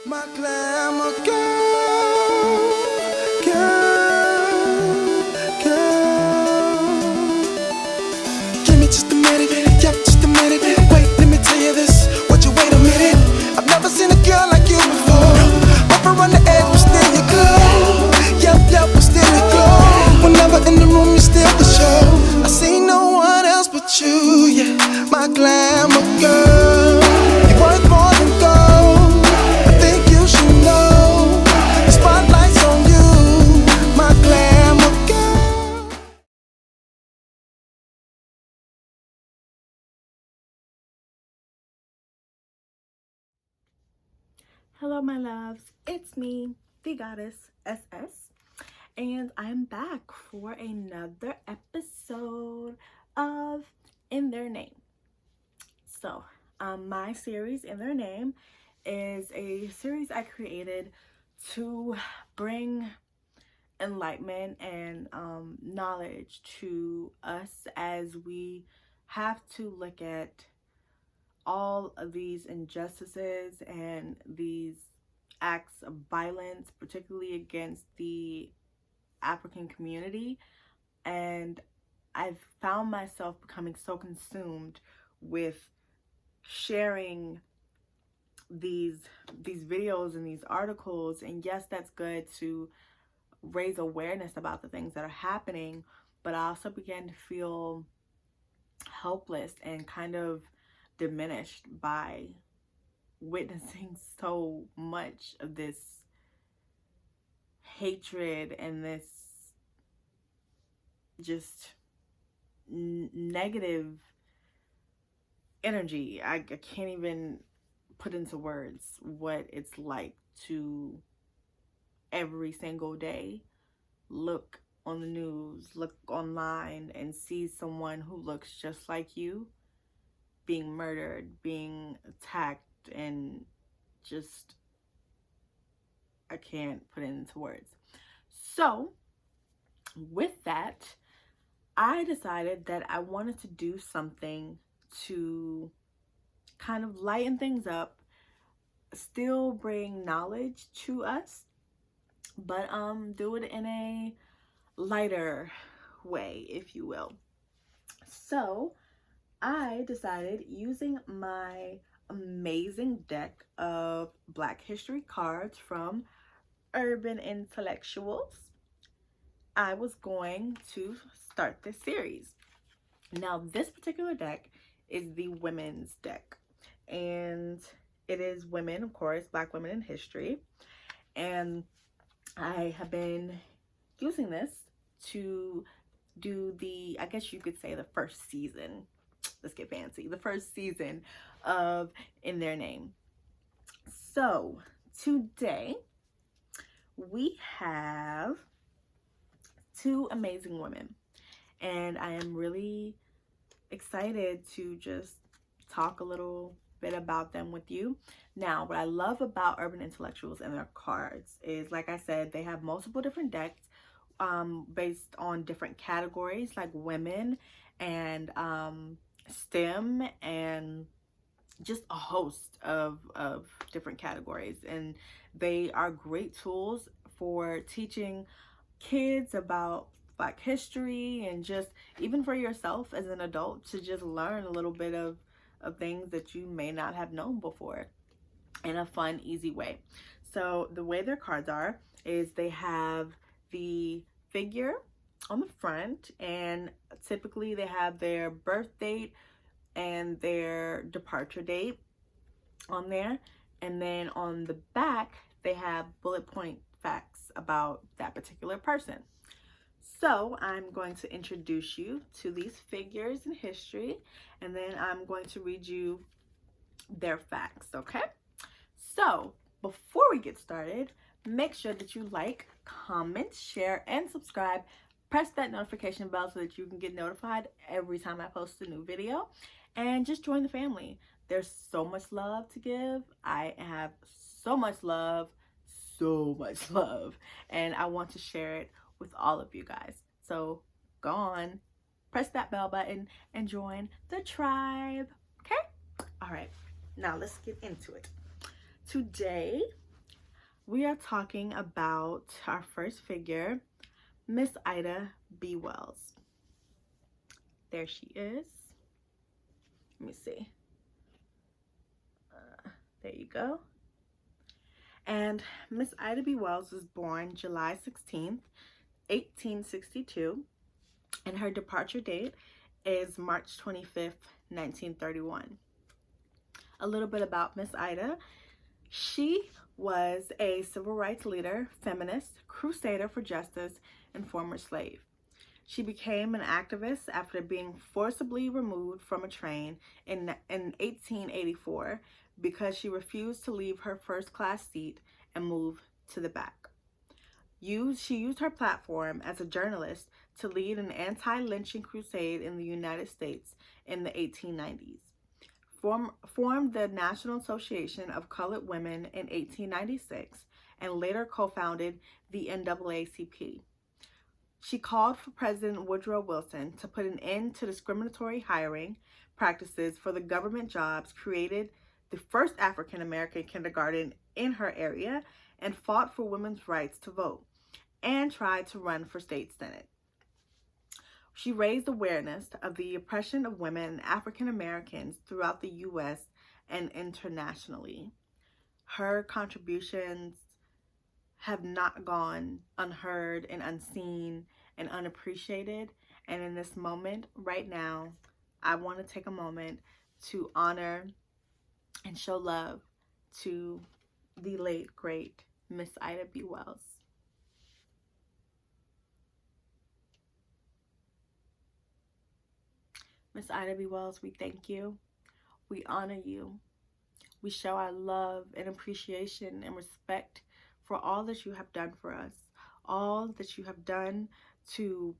My glamour girl, girl, girl. Give me just a minute, yep, just a minute. Wait, let me tell you this. Would you wait a minute? I've never seen a girl like you before. Rough around the edge, but still you glow. Yep, yep, but still you glow. Whenever in the room, you still the show. I see no one else but you, yeah. My glamour girl, you're worth more than gold. I think you should know. The spotlight's on you, my glamour girl. Hello, my loves. It's me, the goddess SS, and I'm back for another episode of In Their Name. So, my series, In Their Name, is a series I created to bring enlightenment and knowledge to us as we have to look at all of these injustices and these acts of violence, particularly against the African community. And I've found myself becoming so consumed with sharing these videos and these articles. And yes, that's good to raise awareness about the things that are happening, but I also began to feel helpless and kind of diminished by witnessing so much of this hatred and this just negative energy. I can't even put into words what it's like to every single day look on the news, look online, and see someone who looks just like you being murdered, being attacked, and just, I can't put it into words. So, with that, I decided that I wanted to do something to kind of lighten things up, still bring knowledge to us, but do it in a lighter way, if you will. So, I decided, using my amazing deck of Black History cards from Urban Intellectuals, I was going to start this series. Now, this particular deck is the women's deck, and it is women, of course, Black women in history. And I have been using this to do the, I guess you could say, the first season. Let's get fancy. The first season of In Their Name. So, today we have two amazing women, and I am really excited to just talk a little bit about them with you. Now, what I love about Urban Intellectuals and their cards is, like I said, they have multiple different decks based on different categories like women and STEM and just a host of different categories. And they are great tools for teaching kids about Black history, and just even for yourself as an adult to just learn a little bit of things that you may not have known before in a fun, easy way. So the way their cards are is they have the figure on the front, and typically they have their birth date and their departure date on there. And then on the back, they have bullet point facts about that particular person. So I'm going to introduce you to these figures in history, and then I'm going to read you their facts, okay? So before we get started, make sure that you like, comment, share, and subscribe. Press that notification bell so that you can get notified every time I post a new video, and just join the family. There's so much love to give. I have so much love, and I want to share it with all of you guys. So go on, press that bell button, and join the tribe. Okay? All right, now let's get into it. Today, We are talking about our first figure, Miss Ida B. Wells. There she is. Let me see. There you go. And Miss Ida B. Wells was born July 16th, 1862, and her departure date is March 25th, 1931. A little bit about Miss Ida. She was a civil rights leader, feminist, crusader for justice, and former slave. She became an activist after being forcibly removed from a train in 1884 because she refused to leave her first class seat and move to the back. She used her platform as a journalist to lead an anti-lynching crusade in the United States in the 1890s. Formed the National Association of Colored Women in 1896 and later co-founded the NAACP. She called for President Woodrow Wilson to put an end to discriminatory hiring practices for the government jobs, created the first African American kindergarten in her area, and fought for women's rights to vote, and tried to run for state senate. She raised awareness of the oppression of women and African Americans throughout the U.S. and internationally. Her contributions have not gone unheard and unseen and unappreciated. And in this moment, right now, I want to take a moment to honor and show love to the late, great Miss Ida B. Wells. Miss Ida B. Wells, we thank you. We honor you. We show our love and appreciation and respect for all that you have done for us, all that you have done to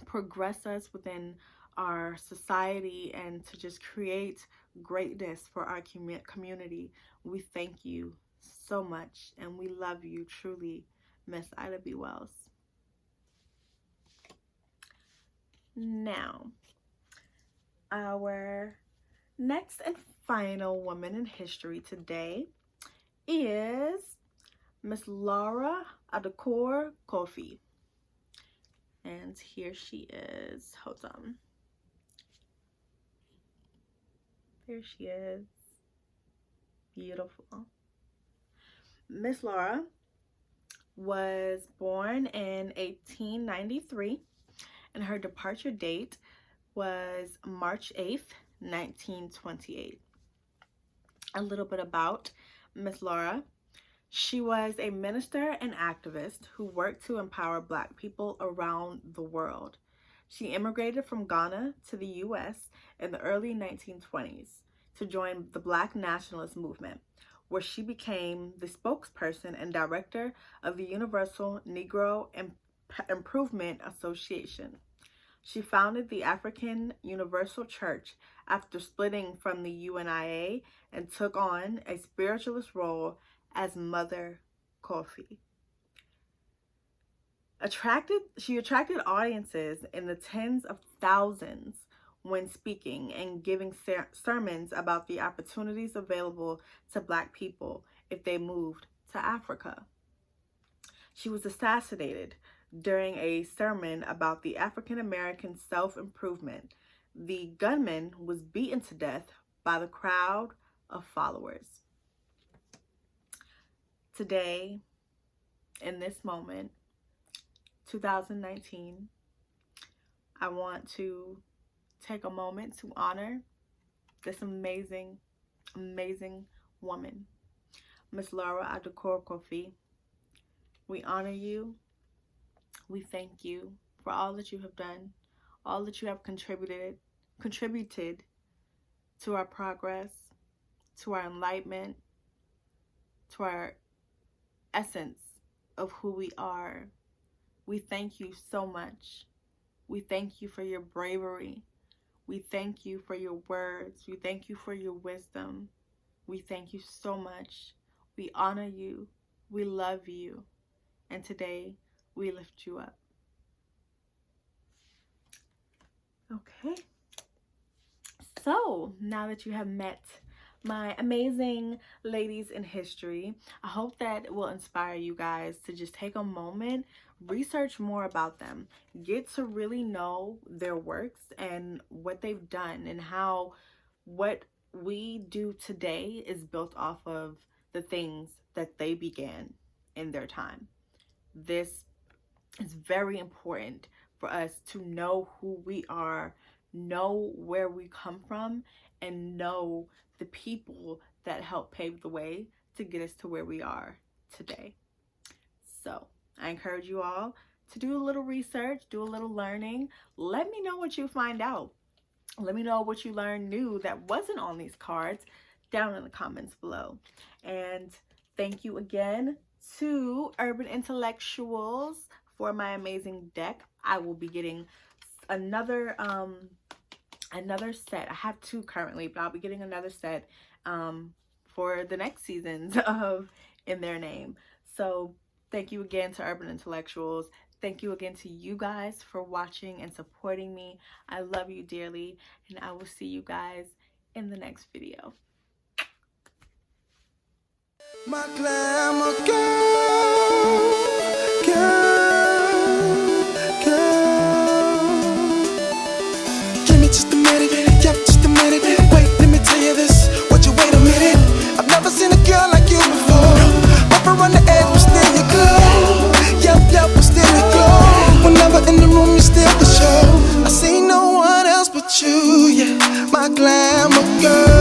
progress us within our society and to just create greatness for our community. We thank you so much and we love you truly, Miss Ida B. Wells. Now, our next and final woman in history today is Miss Laura Adokor Kofi. And here she is. Hold on. There she is. Beautiful. Miss Laura was born in 1893 and her departure date was March 8th, 1928. A little bit about Miss Laura. She was a minister and activist who worked to empower Black people around the world. She immigrated from Ghana to the U.S. in the early 1920s to join the Black nationalist movement, where she became the spokesperson and director of the Universal Negro Improvement Association. She founded the African Universal Church after splitting from the UNIA and took on a spiritualist role as Mother Kofi. She attracted audiences in the tens of thousands when speaking and giving sermons about the opportunities available to Black people if they moved to Africa. She was assassinated during a sermon about the African American self-improvement. The gunman was beaten to death by the crowd of followers. Today, in this moment, 2019, I want to take a moment to honor this amazing, amazing woman, Miss Laura Adokor Kofi. We honor you. We thank you for all that you have done, all that you have contributed to our progress, to our enlightenment, to our essence of who we are. We thank you so much. We thank you for your bravery. We thank you for your words. We thank you for your wisdom. We thank you so much. We honor you. We love you. And today, we lift you up. Okay. So, now that you have met my amazing ladies in history. I hope that it will inspire you guys to just take a moment, research more about them, get to really know their works and what they've done, and how what we do today is built off of the things that they began in their time. This is very important for us to know who we are, know where we come from, and know the people that helped pave the way to get us to where we are today. So I encourage you all to do a little research, do a little learning. Let me know what you find out. Let me know what you learned new that wasn't on these cards down in the comments below. And thank you again to Urban Intellectuals for my amazing deck. I will be getting another set. I have two currently, but I'll be getting another set for the next seasons of In Their Name. So thank you again to Urban Intellectuals. Thank you again to you guys for watching and supporting me. I love you dearly, and I will see you guys in the next video. My glamour girl, girl. Give me just a minute, yep, just a minute. Wait, let me tell you this. Would you wait a minute? I've never seen a girl like you before. Rough around the edge, but still you glow. Yep, but still you glow. Whenever in the room, you steal the show. I see no one else but you, yeah. My glamour girl.